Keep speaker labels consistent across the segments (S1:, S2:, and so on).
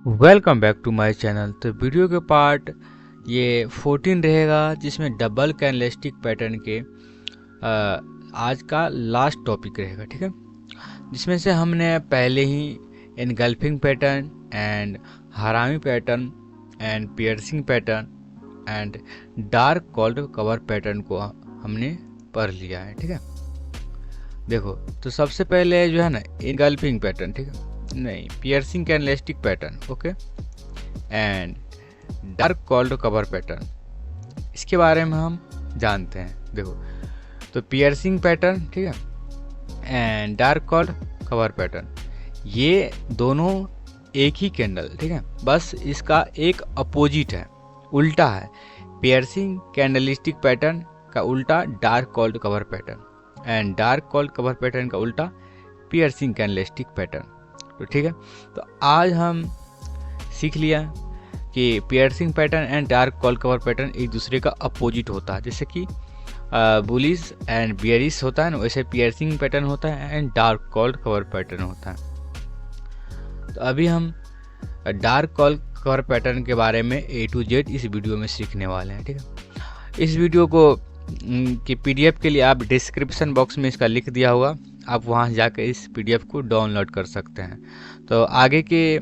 S1: Welcome back to my channel. तो video के part ये 14 रहेगा, जिसमें डबल कैंडलस्टिक पैटर्न के आज का लास्ट टॉपिक रहेगा, ठीक है। जिसमें से हमने पहले ही engulfing pattern and harami pattern and piercing pattern and dark cloud cover pattern को हमने पढ़ लिया है, ठीक है। देखो, तो सबसे पहले जो है ना एनगल्फिंग पैटर्न, ठीक है, नहीं piercing candlestick pattern, okay, and dark cloud cover pattern, इसके बारे में हम जानते हैं। देखो, तो पियर्सिंग पैटर्न, ठीक है, and dark cloud cover pattern, ये दोनों एक ही कैंडल, ठीक है, बस इसका एक अपोजिट है, उल्टा है। पियर्सिंग कैंडलस्टिक पैटर्न का उल्टा dark cloud cover pattern and dark cloud cover pattern का उल्टा पियर्सिंग कैंडलस्टिक पैटर्न। तो ठीक है, तो आज हम सीख लिया कि piercing pattern and dark cloud cover pattern एक दूसरे का अपोजिट होता है। जैसे कि बुलिश एंड बियरिश होता है ना, वैसे पियर्सिंग पैटर्न होता है and dark cloud cover pattern होता है। तो अभी हम डार्क कोल्ड कवर पैटर्न के बारे में A to Z इस वीडियो में सीखने वाले हैं, ठीक है। इस वीडियो को कि PDF के लिए आप डिस्क्रिप्शन बॉक्स में इसका लिख दिया होगा, आप वहाँ जाकर इस PDF को डाउनलोड कर सकते हैं। तो आगे के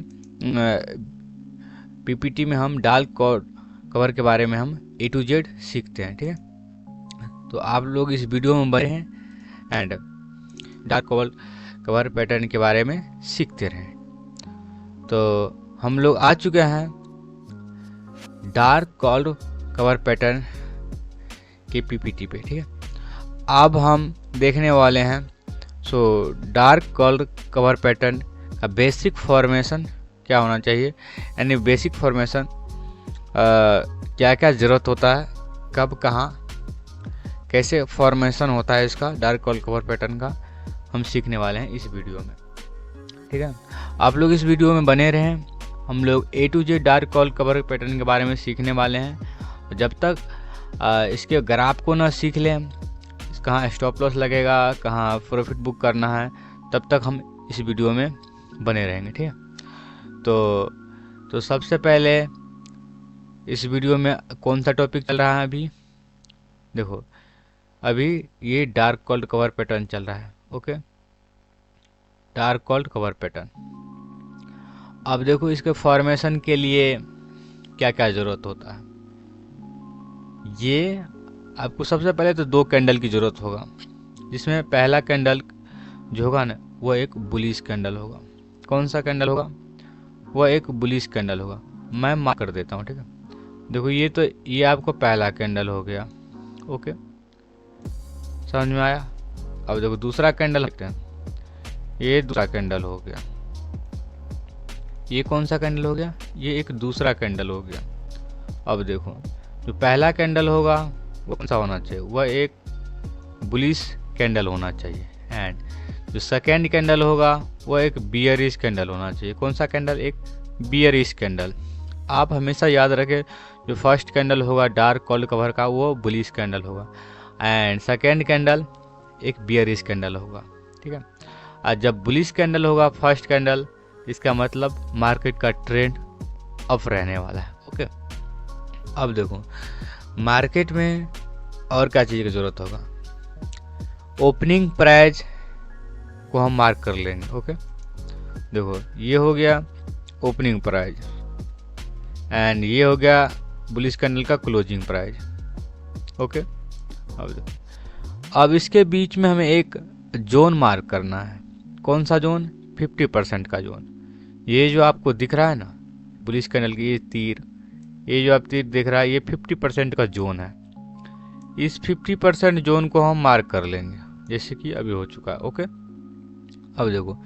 S1: PPT में हम डार्क कवर के बारे में हम A to Z सीखते हैं, ठीक है। तो आप लोग इस वीडियो में बने हैं एंड डार्क कवर पैटर्न के बारे में सीखते रहें। तो हम लोग आ चुके हैं डार्क कोल्ड कवर पैटर्न के PPT पे, ठीक है। अब हम देखने वाले हैं डार्क कोल्ड कवर पैटर्न का बेसिक फॉर्मेशन क्या होना चाहिए, यानी बेसिक फॉर्मेशन क्या क्या ज़रूरत होता है, कब कहाँ कैसे फॉर्मेशन होता है इसका डार्क कोल्ड कवर पैटर्न का, हम सीखने वाले हैं इस वीडियो में, ठीक है। आप लोग इस वीडियो में बने रहें, हम लोग A to Z dark cloud cover pattern के बारे में सीखने वाले हैं। जब तक इसके ग्राफ को ना सीख लें, कहाँ स्टॉप लॉस लगेगा, कहाँ प्रॉफिट बुक करना है, तब तक हम इस वीडियो में बने रहेंगे, ठीक है। तो सबसे पहले इस वीडियो में कौन सा टॉपिक चल रहा है अभी, देखो अभी ये डार्क कोल्ड कवर पैटर्न चल रहा है, okay, dark cloud cover pattern. अब देखो इसके फॉर्मेशन के लिए क्या क्या ज़रूरत होता है। ये आपको सबसे पहले तो दो कैंडल की ज़रूरत होगा, जिसमें पहला कैंडल जो होगा ना वह एक बुलिश कैंडल होगा। कौन सा कैंडल होगा, वह एक बुलिश कैंडल होगा। मैं मार्क कर देता हूँ, ठीक है। देखो ये आपको पहला कैंडल हो गया, ओके, समझ में आया। अब देखो दूसरा कैंडल रखते हैं, ये दूसरा कैंडल हो गया। ये कौन सा कैंडल हो गया, ये एक दूसरा कैंडल हो गया। अब देखो जो पहला कैंडल होगा वो कौन सा होना चाहिए, वह एक बुलिश कैंडल होना चाहिए, एंड जो सेकेंड कैंडल होगा वह एक बियरिश कैंडल होना चाहिए। कौन सा कैंडल, एक बियरिश कैंडल। आप हमेशा याद रखें, जो फर्स्ट कैंडल होगा डार्क कोल्ड कवर का वो बुलिश कैंडल होगा एंड सेकेंड कैंडल एक बियरिश कैंडल होगा, ठीक है। और जब बुलिश कैंडल होगा फर्स्ट कैंडल, इसका मतलब मार्केट का ट्रेंड अप रहने वाला है, ओके। अब देखो मार्केट में और क्या चीज़ की ज़रूरत होगा, ओपनिंग प्राइस को हम मार्क कर लेंगे, ओके। देखो ये हो गया ओपनिंग प्राइस एंड ये हो गया बुलिश कैंडल का क्लोजिंग प्राइस, ओके। अब देखो, अब इसके बीच में हमें एक जोन मार्क करना है। कौन सा जोन, 50% का जोन। ये जो आपको दिख रहा है ना बुलिश कैंडल की ये तीर, ये जो आप तीर देख रहा है, ये 50% का जोन है। इस 50% जोन को हम मार्क कर लेंगे, जैसे कि अभी हो चुका है, ओके। अब देखो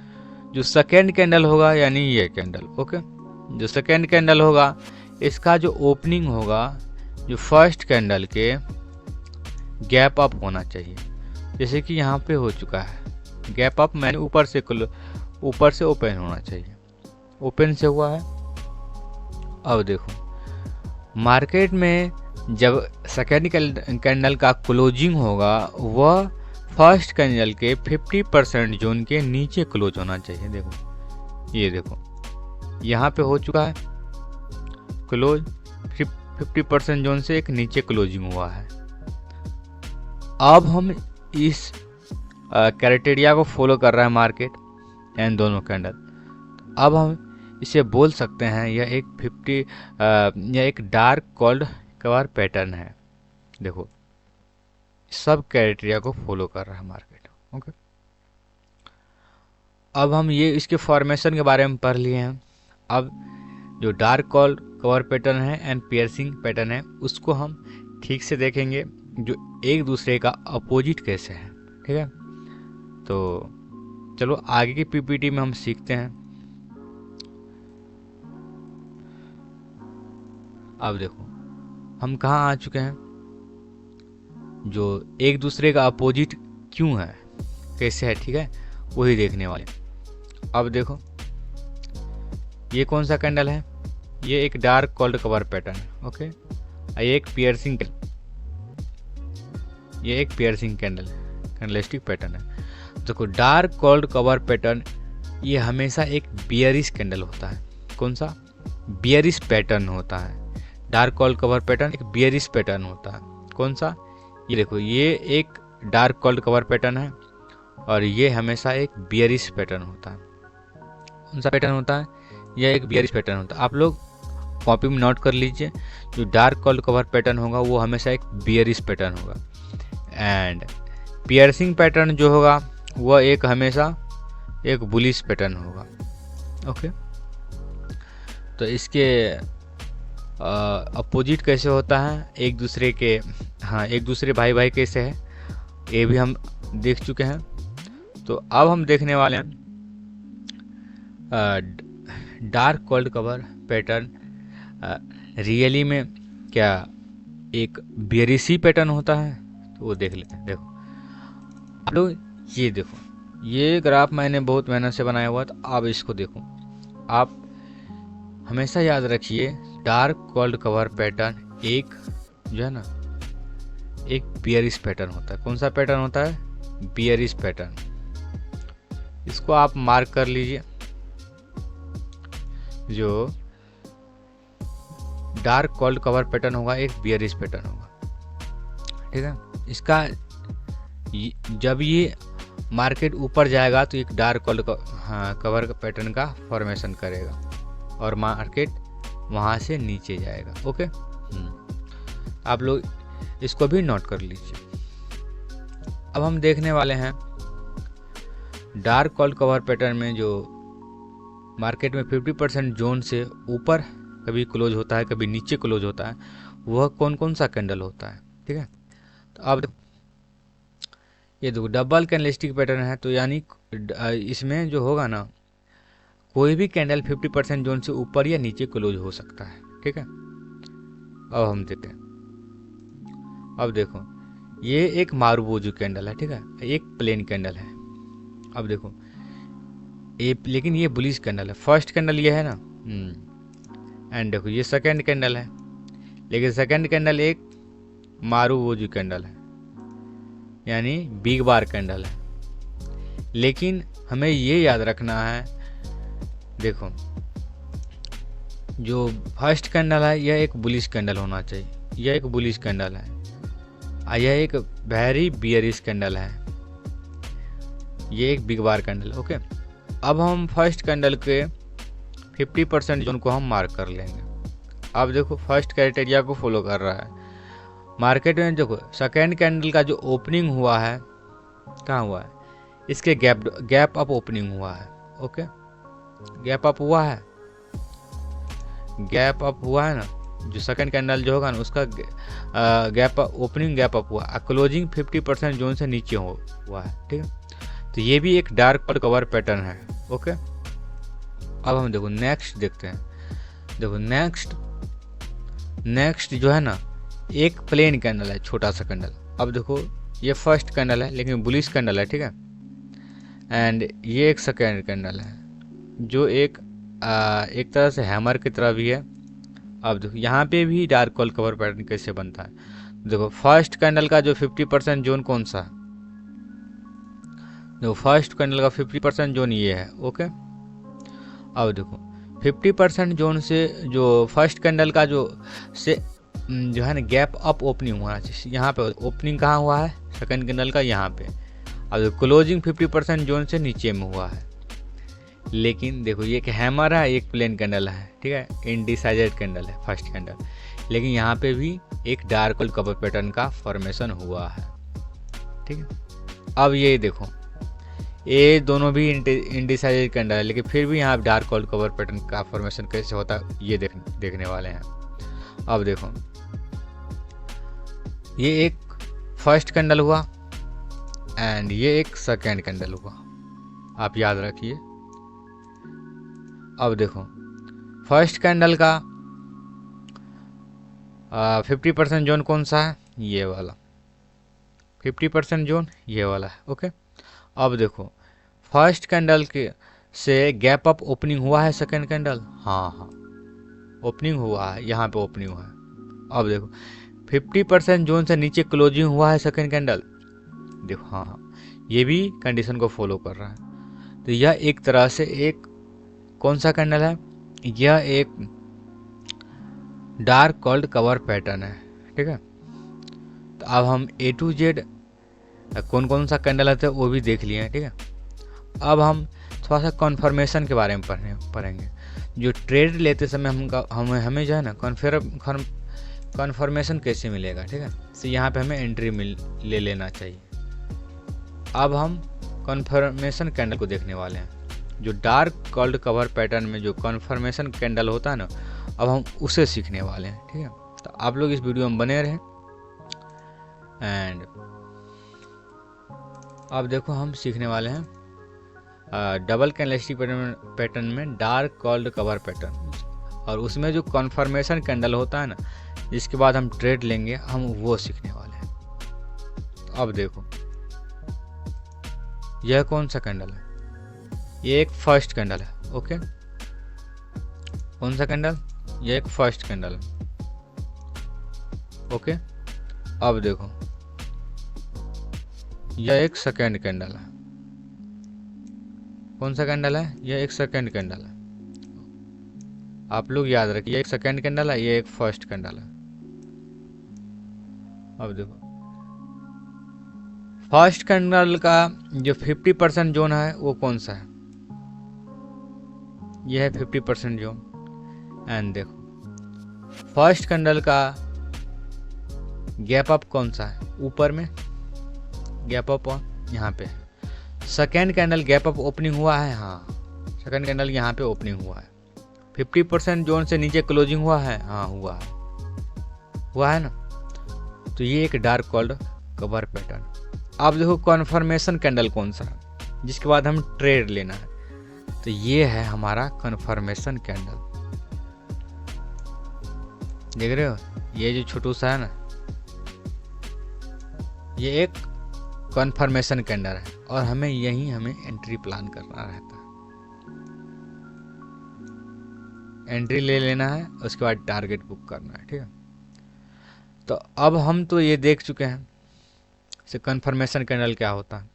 S1: जो सेकेंड कैंडल होगा, यानी ये कैंडल, ओके, जो सेकेंड कैंडल होगा इसका जो ओपनिंग होगा जो फर्स्ट कैंडल के गैप अप होना चाहिए, जैसे कि यहाँ पे हो चुका है गैप अप, मैंने ऊपर से ओपन होना चाहिए, ओपन से हुआ है। अब देखो मार्केट में जब सेकेंड कैंडल का क्लोजिंग होगा वह फर्स्ट कैंडल के 50% जोन के नीचे क्लोज होना चाहिए। देखो ये देखो यहाँ पे हो चुका है क्लोज, 50% जोन से एक नीचे क्लोजिंग हुआ है। अब हम इस क्राइटेरिया को फॉलो कर रहा है मार्केट एंड दोनों कैंडल। अब हम इसे बोल सकते हैं यह एक डार्क कॉल्ड कवर पैटर्न है। देखो सब क्राइटेरिया को फॉलो कर रहा है मार्केट। ओके, अब हम ये इसके फॉर्मेशन के बारे में पढ़ लिए हैं। अब जो डार्क कॉल्ड कवर पैटर्न है एंड पियर्सिंग पैटर्न है उसको हम ठीक से देखेंगे, जो एक दूसरे का अपोजिट कैसे है। ठीक है, तो चलो आगे की पीपीटी में हम सीखते हैं। अब देखो हम कहाँ आ चुके हैं, जो एक दूसरे का अपोजिट क्यों है, कैसे है, ठीक है, वही देखने वाले। अब देखो ये कौन सा कैंडल है, ये एक डार्क कॉल्ड कवर पैटर्न है। ओके, ये एक पियर्सिंग कैंडल कैंडलस्टिक पैटर्न है। देखो डार्क कॉल्ड कवर पैटर्न ये हमेशा एक बियरिश कैंडल होता है। कौन सा? बियरिश पैटर्न होता है। डार्क कॉल्ड कवर पैटर्न एक बियरिश पैटर्न होता है। कौन सा? ये देखो ये एक डार्क कॉल्ड कवर पैटर्न है और ये हमेशा एक बियरिश पैटर्न होता है। कौन सा पैटर्न होता है? यह एक बियरिश पैटर्न होता है। आप लोग कॉपी में नोट कर लीजिए, जो डार्क कॉल्ड कवर पैटर्न होगा वो हमेशा एक बियरिश पैटर्न होगा एंड पियर्सिंग पैटर्न जो होगा वह एक हमेशा एक बुलिश पैटर्न होगा। ओके, तो इसके अपोजिट कैसे होता है, एक दूसरे के, हाँ एक दूसरे भाई भाई कैसे है ये भी हम देख चुके हैं। तो अब हम देखने वाले हैं dark called cover pattern really में क्या एक बियरिशी पैटर्न होता है, तो वो देख लेते हैं। देखो आप लोग ये देखो, ये ग्राफ मैंने बहुत मेहनत से बनाया हुआ था। आप इसको देखो, आप हमेशा याद रखिए डार्क कॉल्ड कवर पैटर्न एक जो है ना एक बियरिश पैटर्न होता है। कौन सा पैटर्न होता है? Bearish pattern. इसको आप मार्क कर लीजिए, जो डार्क कॉल्ड कवर पैटर्न होगा एक बियरिश पैटर्न होगा। ठीक है, इसका जब ये मार्केट ऊपर जाएगा तो एक डार्क कॉल्ड कवर पैटर्न का फॉर्मेशन करेगा और मार्केट वहां से नीचे जाएगा। ओके, आप लोग इसको भी नोट कर लीजिए। अब हम देखने वाले हैं डार्क कॉल्ड कवर पैटर्न में जो मार्केट में 50% जोन से ऊपर कभी क्लोज होता है, कभी नीचे क्लोज होता है, वह कौन कौन सा कैंडल होता है। ठीक है, तो अब ये देखो डबल कैंडलस्टिक पैटर्न है, तो यानी इसमें जो होगा ना कोई भी कैंडल 50% जोन से ऊपर या नीचे क्लोज हो सकता है। ठीक है, अब हम देखते हैं। अब देखो ये एक मारुबोजू कैंडल है। ठीक है, एक प्लेन कैंडल है। अब देखो ये, लेकिन ये बुलिश कैंडल है। फर्स्ट कैंडल ये है ना, एंड देखो ये सेकंड कैंडल है, लेकिन सेकंड कैंडल एक मारुबोजू कैंडल है, यानी बिग बार कैंडल है। लेकिन हमें ये याद रखना है, देखो जो फर्स्ट कैंडल है यह एक बुलिश कैंडल होना चाहिए, यह एक बुलिश कैंडल है, यह एक वेरी बियरिश कैंडल है, ये एक बिग बार कैंडल। ओके, अब हम फर्स्ट कैंडल के 50% जोन को हम मार्क कर लेंगे। अब देखो फर्स्ट क्राइटेरिया को फॉलो कर रहा है मार्केट में। देखो सेकेंड कैंडल का जो ओपनिंग हुआ है कहाँ हुआ है, इसके गैप अप ओपनिंग हुआ है। ओके, गैप अप हुआ है, गैप अप हुआ है ना, जो सेकंड कैंडल जो होगा ना उसका गैप ओपनिंग गैप अप हुआ, क्लोजिंग 50% जोन से नीचे हुआ है। ठीक है, तो ये भी एक डार्क कवर पैटर्न है। ओके, अब हम देखो नेक्स्ट देखते हैं। देखो नेक्स्ट जो है ना एक प्लेन कैंडल है, छोटा सा कैंडल। अब देखो ये फर्स्ट कैंडल है लेकिन बुलिश कैंडल है। ठीक है, एंड ये एक सेकेंड कैंडल है जो एक तरह से हैमर की तरह भी है। अब देखो यहाँ पे भी डार्क कवर पैटर्न कैसे बनता है। देखो फर्स्ट कैंडल का जो 50% जोन कौन सा है, देखो फर्स्ट कैंडल का 50% जोन ये है। ओके, अब देखो 50% जोन से जो फर्स्ट कैंडल का जो है ना गैप अप ओपनिंग हुआ है, यहाँ पे ओपनिंग कहाँ हुआ है, सेकंड कैंडल का यहाँ पे। अब क्लोजिंग 50% जोन से नीचे में हुआ है। लेकिन देखो ये एक हैमर है, एक प्लेन कैंडल है, ठीक है, इनडिसाइडेड कैंडल है फर्स्ट कैंडल। लेकिन यहाँ पे भी एक डार्क होल कवर पैटर्न का फॉर्मेशन हुआ है, ठीक है। अब ये देखो ये दोनों भी इनडिसाइडेड कैंडल है, लेकिन फिर भी यहाँ डार्क होल कवर पैटर्न का फॉर्मेशन कैसे होता है ये देखने वाले हैं। अब देखो ये एक फर्स्ट कैंडल हुआ एंड ये एक सेकेंड कैंडल हुआ, आप याद रखिए। अब देखो फर्स्ट कैंडल का 50% जोन कौन सा है, ये वाला 50% जोन ये वाला है, ओके। अब देखो फर्स्ट कैंडल के से गैप अप ओपनिंग हुआ है सेकेंड कैंडल, हाँ ओपनिंग हुआ है, यहाँ पे ओपनिंग हुआ है। अब देखो 50% जोन से नीचे क्लोजिंग हुआ है सेकेंड कैंडल, देखो हाँ ये भी कंडीशन को फॉलो कर रहा है। तो यह एक तरह से एक कौन सा कैंडल है, यह एक डार्क कॉल्ड कवर पैटर्न है, ठीक है। तो अब हम A to Z कौन कौन सा कैंडल आता है वो भी देख लिए हैं, ठीक है। अब हम थोड़ा सा कॉन्फर्मेशन के बारे में पढ़ेंगे। जो ट्रेड लेते समय हमें जो है ना कॉन्फर्मेशन कैसे मिलेगा, ठीक है। तो यहाँ पे हमें एंट्री ले लेना चाहिए। अब हम कॉन्फर्मेशन कैंडल को देखने वाले हैं। जो डार्क कॉल्ड कवर पैटर्न में जो कॉन्फर्मेशन कैंडल होता है ना, अब हम उसे सीखने वाले हैं, ठीक है। तो आप लोग इस वीडियो में बने रहें। एंड अब देखो हम सीखने वाले हैं डबल कैंडलस्टिक पैटर्न में डार्क कॉल्ड कवर पैटर्न, और उसमें जो कॉन्फर्मेशन कैंडल होता है ना, जिसके बाद हम ट्रेड लेंगे, हम वो सीखने वाले हैं। तो अब देखो यह कौन सा कैंडल है, ये एक फर्स्ट कैंडल है, ओके। कौन सा कैंडल, ये एक फर्स्ट कैंडल है, ओके। अब देखो यह एक सेकेंड कैंडल है, कौन सा कैंडल है, यह एक सेकेंड कैंडल है। आप लोग याद रखिए, ये एक सेकेंड कैंडल है, ये एक फर्स्ट कैंडल है। अब देखो फर्स्ट कैंडल का जो 50% जोन है वो कौन सा है, यह है 50% जोन। एंड देखो फर्स्ट कैंडल का गैप अप कौन सा है, ऊपर में गैप अप यहाँ पे। Second candle gap up opening हुआ है, हाँ सेकेंड कैंडल यहाँ पे ओपनिंग हुआ है। 50% जोन से नीचे क्लोजिंग हुआ है, हाँ हुआ है ना। तो ये एक डार्क कॉल्ड कवर पैटर्न। अब देखो कॉन्फर्मेशन कैंडल कौन सा है, जिसके बाद हम ट्रेड लेना है। तो ये है हमारा कन्फर्मेशन कैंडल, देख रहे हो, ये जो छोटू सा है ना, ये एक कन्फर्मेशन कैंडल है, और हमें एंट्री प्लान करना रहता है। एंट्री ले लेना है, उसके बाद टारगेट बुक करना है, ठीक है। तो अब हम तो ये देख चुके हैं से कन्फर्मेशन कैंडल क्या होता है,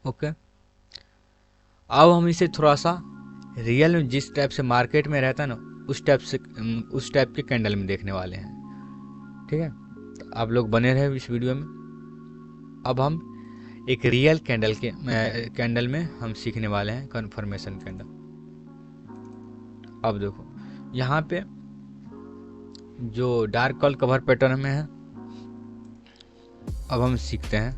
S1: ओके। अब हम इसे थोड़ा सा रियल में जिस टाइप से मार्केट में रहता है ना, उस टाइप के कैंडल में देखने वाले हैं, ठीक है। तो आप लोग बने रहे इस वीडियो में। अब हम एक रियल कैंडल में हम सीखने वाले हैं कन्फर्मेशन कैंडल। अब देखो यहाँ पे जो डार्क कॉल कवर पैटर्न में है, अब हम सीखते हैं।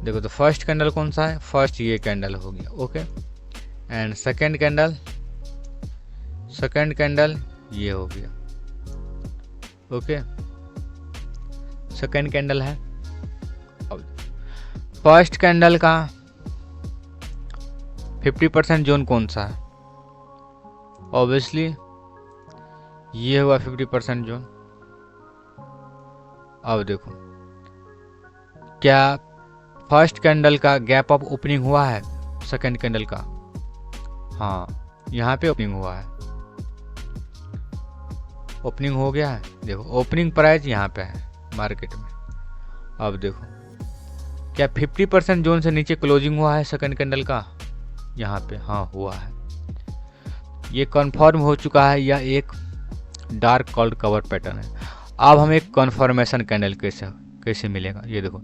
S1: देखो तो फर्स्ट कैंडल कौन सा है, फर्स्ट ये कैंडल हो गया, ओके। एंड सेकेंड कैंडल ये हो गया, ओके। सेकेंड कैंडल है। अब फर्स्ट कैंडल का 50% जोन कौन सा है, ऑब्वियसली ये हुआ 50% जोन। अब देखो क्या फर्स्ट कैंडल का गैप अप ओपनिंग हुआ है सेकेंड कैंडल का, हाँ यहाँ पे ओपनिंग हुआ है, ओपनिंग हो गया है। देखो ओपनिंग प्राइस यहाँ पे है मार्केट में। अब देखो क्या 50% जोन से नीचे क्लोजिंग हुआ है सेकेंड कैंडल का, यहाँ पे हाँ हुआ है, ये कन्फर्म हो चुका है, यह एक डार्क कॉल्ड कवर पैटर्न है। अब हमें एक कन्फर्मेशन कैंडल कैसे मिलेगा, ये देखो,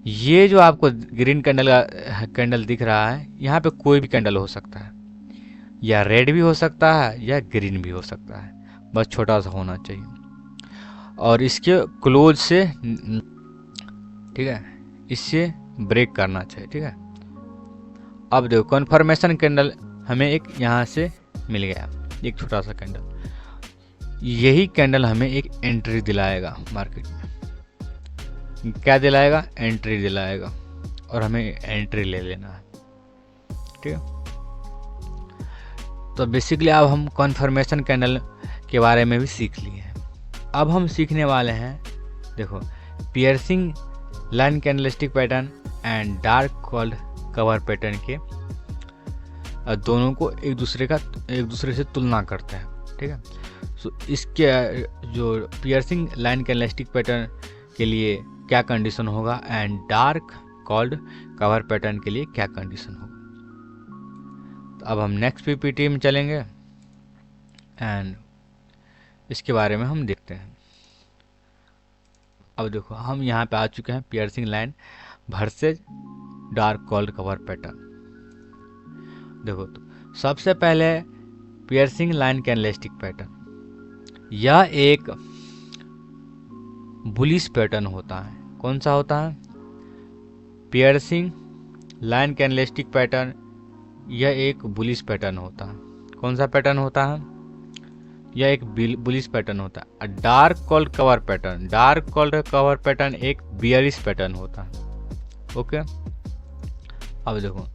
S1: ये जो आपको ग्रीन कैंडल दिख रहा है, यहाँ पे कोई भी कैंडल हो सकता है, या रेड भी हो सकता है या ग्रीन भी हो सकता है, बस छोटा सा होना चाहिए और इसके क्लोज से, ठीक है, इससे ब्रेक करना चाहिए, ठीक है। अब देखो कन्फर्मेशन कैंडल हमें एक यहाँ से मिल गया, एक छोटा सा कैंडल, यही कैंडल हमें एक एंट्री दिलाएगा मार्केट में। क्या दिलाएगा? एंट्री दिलाएगा, और हमें एंट्री ले लेना है, ठीक है। तो बेसिकली अब हम कन्फर्मेशन कैंडल के बारे में भी सीख लिए हैं। अब हम सीखने वाले हैं, देखो, piercing line candlestick pattern and dark called cover pattern के दोनों को एक दूसरे से तुलना करते हैं, ठीक है। सो इसके जो पियर्सिंग लाइन कैंडलस्टिक पैटर्न के लिए क्या कंडीशन होगा and dark called cover pattern के लिए क्या कंडीशन होगा। तो अब हम नेक्स्ट पीपीटी में चलेंगे एंड इसके बारे में हम देखते हैं। अब देखो हम यहाँ पे आ चुके हैं piercing line versus dark called cover pattern. देखो तो सबसे पहले पियर्सिंग लाइन कैंडलस्टिक पैटर्न, यह एक बुलिश पैटर्न होता है। कौन सा होता है? पियर्सिंग लाइन कैंडलस्टिक पैटर्न, यह एक बुलिश पैटर्न होता है। कौन सा पैटर्न होता है? यह एक बुलिश पैटर्न होता है। Dark called cover pattern, dark called cover pattern एक बियरिश पैटर्न होता है। ओके, अब देखो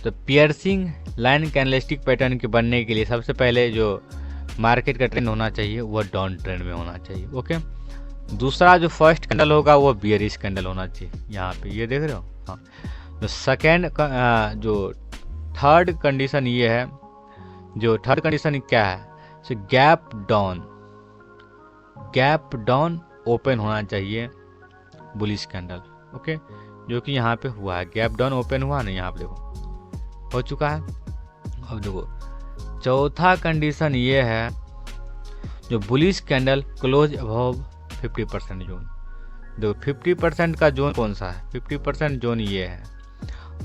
S1: तो पियर्सिंग लाइन कैंडलस्टिक पैटर्न के बनने के लिए सबसे पहले जो मार्केट का ट्रेंड होना चाहिए वह डाउन ट्रेंड में होना चाहिए। ओके, दूसरा जो फर्स्ट कैंडल होगा वो बियरिश कैंडल होना चाहिए। यहाँ पे ये देख रहे हो, हाँ। तो सेकेंड जो थर्ड कंडीशन ये है, जो थर्ड कंडीशन क्या है? सो गैप डाउन ओपन होना चाहिए बुलिश कैंडल। ओके, जो कि यहाँ पे हुआ है, गैप डाउन ओपन हुआ ना, यहाँ पे देखो हो चुका है। अब देखो चौथा कंडीशन ये है, जो bullish candle close above 50% zone. देखो 50% का जोन कौन सा है? 50% जोन ये है,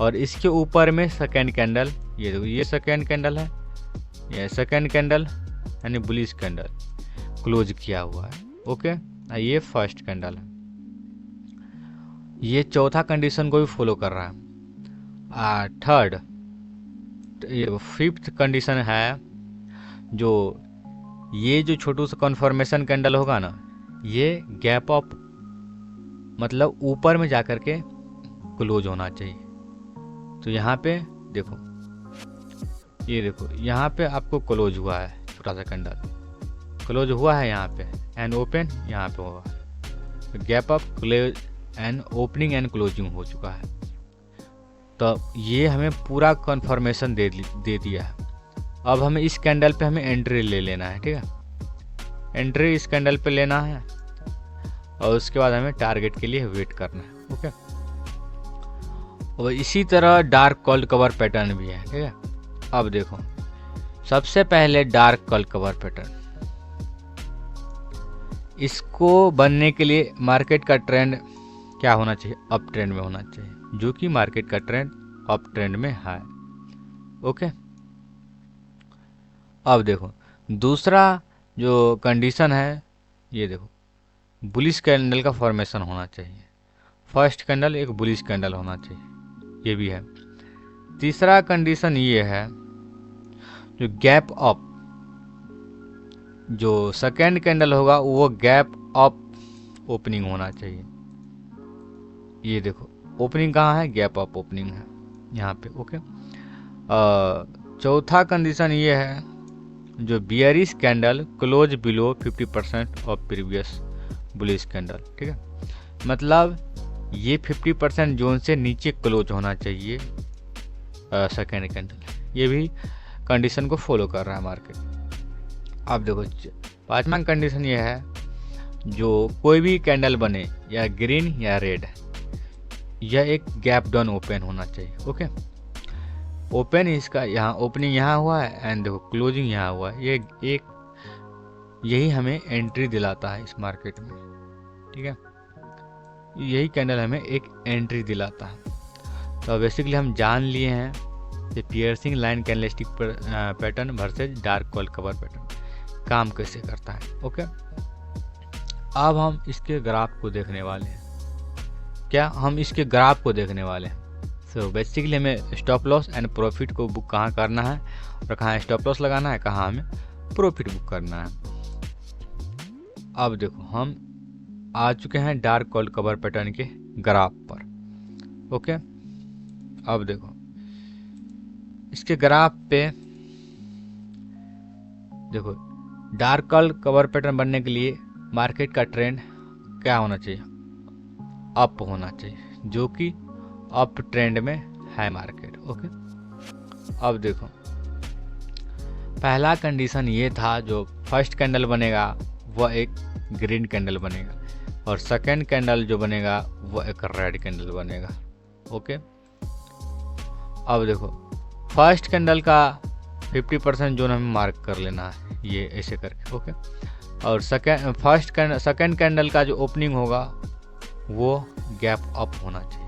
S1: और इसके ऊपर में सेकेंड कैंडल, ये देखो ये सेकेंड कैंडल है, ये सेकेंड कैंडल यानी बुलिश कैंडल क्लोज किया हुआ है। ओके, ये फर्स्ट कैंडल है, ये चौथा कंडीशन को भी फॉलो कर रहा है। थर्ड, ये फिफ्थ कंडीशन है, जो ये जो छोटू सा कन्फर्मेशन कैंडल होगा ना, ये गैप अप मतलब ऊपर में जाकर के क्लोज होना चाहिए। तो यहाँ पे देखो, ये देखो यहाँ पे आपको क्लोज हुआ है, छोटा सा कैंडल क्लोज हुआ है यहाँ पे, एंड ओपन यहाँ पे हुआ है, gap up close and opening and closing हो चुका है। तो ये हमें पूरा कंफर्मेशन दे दिया है। अब हमें इस कैंडल पे हमें एंट्री ले लेना है, ठीक है, एंट्री इस कैंडल पे लेना है, और उसके बाद हमें टारगेट के लिए वेट करना है। ओके, और इसी तरह डार्क कॉल्ड कवर पैटर्न भी है, ठीक है। अब देखो सबसे पहले डार्क कॉल्ड कवर पैटर्न, इसको बनने के लिए मार्केट का ट्रेंड क्या होना चाहिए? अप ट्रेंड में होना चाहिए, जो कि मार्केट का ट्रेंड अप ट्रेंड में है। ओके, अब देखो दूसरा जो कंडीशन है, ये देखो बुलिश कैंडल का फॉर्मेशन होना चाहिए। फर्स्ट कैंडल एक बुलिश कैंडल होना चाहिए, ये भी है। तीसरा कंडीशन ये है, जो गैप अप, जो सेकेंड कैंडल होगा वो गैप अप ओपनिंग होना चाहिए। ये देखो ओपनिंग कहाँ है? गैप अप ओपनिंग है यहाँ पे। ओके, चौथा कंडीशन ये है, जो bearish candle close below 50% of previous bullish candle, ठीक है। मतलब ये 50% जोन से नीचे क्लोज होना चाहिए सेकेंड कैंडल, ये भी कंडीशन को फॉलो कर रहा है मार्केट। अब देखो पांचवा कंडीशन ये है, जो कोई भी कैंडल बने या ग्रीन या रेड, यह एक गैप डाउन ओपन होना चाहिए। ओके, ओपन इसका यहाँ ओपनिंग यहाँ हुआ है एंड देखो क्लोजिंग यहाँ हुआ है, ये एक यही हमें एंट्री दिलाता है इस मार्केट में, ठीक है। यही कैंडल हमें एक एंट्री दिलाता है। तो बेसिकली हम जान लिए हैं कि piercing line candlestick pattern versus dark call cover pattern काम कैसे करता है। ओके, अब हम इसके ग्राफ को देखने वाले हैं। क्या हम इसके ग्राफ को देखने वाले हैं। सो बेसिकली हमें स्टॉप लॉस एंड प्रॉफिट को बुक कहाँ करना है और कहाँ स्टॉप लॉस लगाना है, कहाँ हमें प्रॉफिट बुक करना है। अब देखो हम आ चुके हैं डार्क कॉल कवर पैटर्न के ग्राफ पर। ओके, अब देखो इसके ग्राफ पे देखो डार्क कॉल कवर पैटर्न बनने के लिए मार्केट का ट्रेंड क्या होना चाहिए, अप होना चाहिए, जो कि अप ट्रेंड में है मार्केट। ओके, अब देखो पहला कंडीशन ये था, जो फर्स्ट कैंडल बनेगा वह एक ग्रीन कैंडल बनेगा और सेकंड कैंडल जो बनेगा वह एक रेड कैंडल बनेगा। ओके, अब देखो फर्स्ट कैंडल का 50% जोन हमें मार्क कर लेना है, ये ऐसे करके। ओके, और सेकंड कैंडल का जो ओपनिंग होगा वो गैप अप होना चाहिए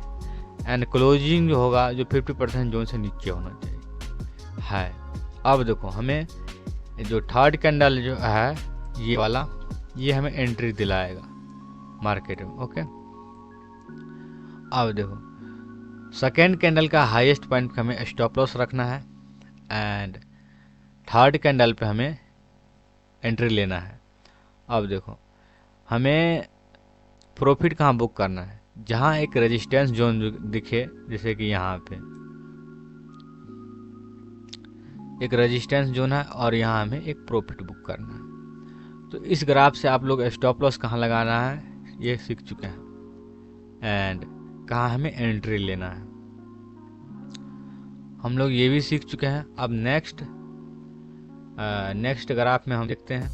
S1: एंड क्लोजिंग जो होगा जो 50% जोन से नीचे होना चाहिए है। अब देखो हमें जो थर्ड कैंडल जो है ये वाला, ये हमें एंट्री दिलाएगा मार्केट में। ओके, अब देखो सेकेंड कैंडल का हाईएस्ट पॉइंट पे हमें स्टॉप लॉस रखना है एंड थर्ड कैंडल पे हमें एंट्री लेना है। अब देखो हमें प्रॉफिट कहाँ बुक करना है, जहाँ एक रेजिस्टेंस जोन दिखे, जैसे कि यहाँ पे एक रेजिस्टेंस जोन है और यहाँ हमें एक प्रॉफिट बुक करना है। तो इस ग्राफ से आप लोग स्टॉप लॉस कहाँ लगाना है ये सीख चुके हैं एंड कहाँ हमें एंट्री लेना है हम लोग ये भी सीख चुके हैं। अब नेक्स्ट ग्राफ में हम देखते हैं।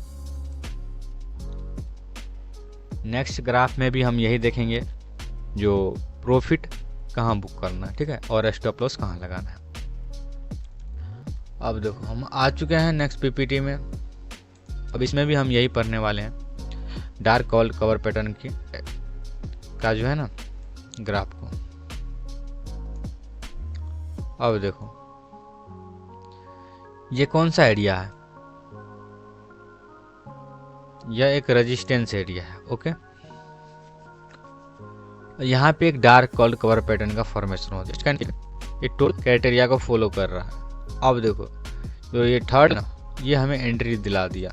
S1: नेक्स्ट ग्राफ में भी हम यही देखेंगे, जो प्रॉफिट कहाँ बुक करना है, ठीक है, और स्टॉप लॉस कहाँ लगाना है। अब देखो हम आ चुके हैं नेक्स्ट पीपीटी में। अब इसमें भी हम यही पढ़ने वाले हैं डार्क कॉल कवर पैटर्न की का जो है ना ग्राफ को। अब देखो ये कौन सा एरिया है, यह एक रेजिस्टेंस एरिया है। ओके, यहाँ पे एक डार्क कॉल कवर पैटर्न का फॉर्मेशन हो जाए, ये टोटल क्राइटेरिया को फॉलो कर रहा है। अब देखो जो ये थर्ड ना, ये हमें एंट्री दिला दिया,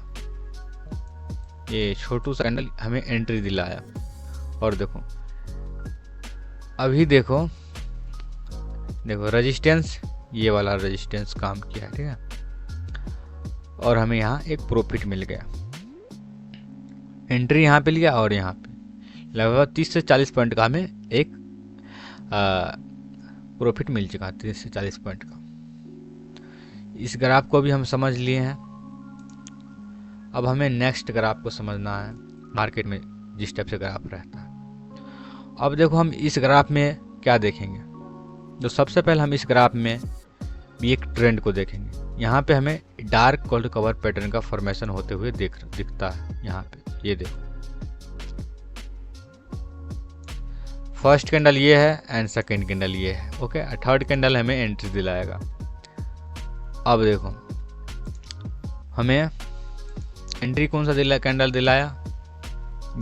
S1: ये छोटू सा कैंडल हमें एंट्री दिलाया। और देखो अभी देखो रेजिस्टेंस, ये वाला रेजिस्टेंस काम किया है, ठीक है, और हमें यहाँ एक प्रॉफिट मिल गया। एंट्री यहाँ पे लिया और यहाँ पे लगभग 30 से 40 पॉइंट का हमें एक प्रॉफिट मिल चुका, 30 से 40 पॉइंट का। इस ग्राफ को भी हम समझ लिए हैं। अब हमें नेक्स्ट ग्राफ को समझना है, मार्केट में जिस टाइप से ग्राफ रहता है। अब देखो हम इस ग्राफ में क्या देखेंगे, तो सबसे पहले हम इस ग्राफ में भी एक ट्रेंड को देखेंगे। यहाँ पे हमें डार्क कॉल कवर पैटर्न का फॉर्मेशन होते हुए दिखता है। यहाँ पे ये देखो फर्स्ट कैंडल ये है एंड सेकेंड कैंडल ये है। ओके, थर्ड कैंडल हमें एंट्री दिलाएगा। अब देखो हमें एंट्री कौन सा कैंडल दिलाया,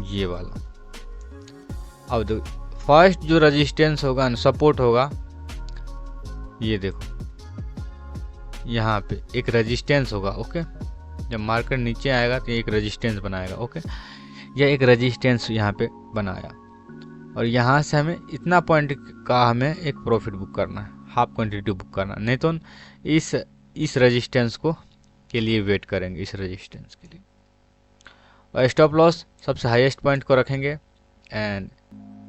S1: ये वाला। अब देखो फर्स्ट जो रेजिस्टेंस होगा, सपोर्ट होगा, ये देखो यहाँ पे एक रेजिस्टेंस होगा। ओके, जब मार्केट नीचे आएगा तो एक रेजिस्टेंस बनाएगा। ओके, यह एक रेजिस्टेंस यहाँ पे बनाया और यहाँ से हमें इतना पॉइंट का हमें एक प्रॉफिट बुक करना है, हाफ क्वांटिटी बुक करना है, नहीं तो इस रेजिस्टेंस को के लिए वेट करेंगे, इस रेजिस्टेंस के लिए। और स्टॉप लॉस सबसे हाईएस्ट पॉइंट को रखेंगे एंड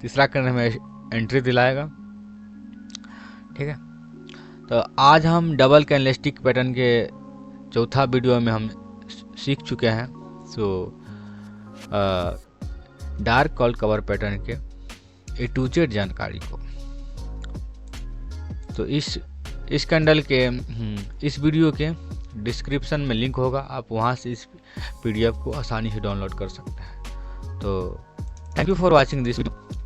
S1: तीसरा कैंडल हमें एंट्री दिलाएगा, ठीक है। तो आज हम डबल कैंडलस्टिक पैटर्न के चौथा वीडियो में हम सीख चुके हैं। So dark call cover pattern के A to Z जानकारी को। तो इस इस कैंडल के इस वीडियो के डिस्क्रिप्शन में लिंक होगा, आप वहाँ से इस PDF को आसानी से डाउनलोड कर सकते हैं। तो thank you for watching this video.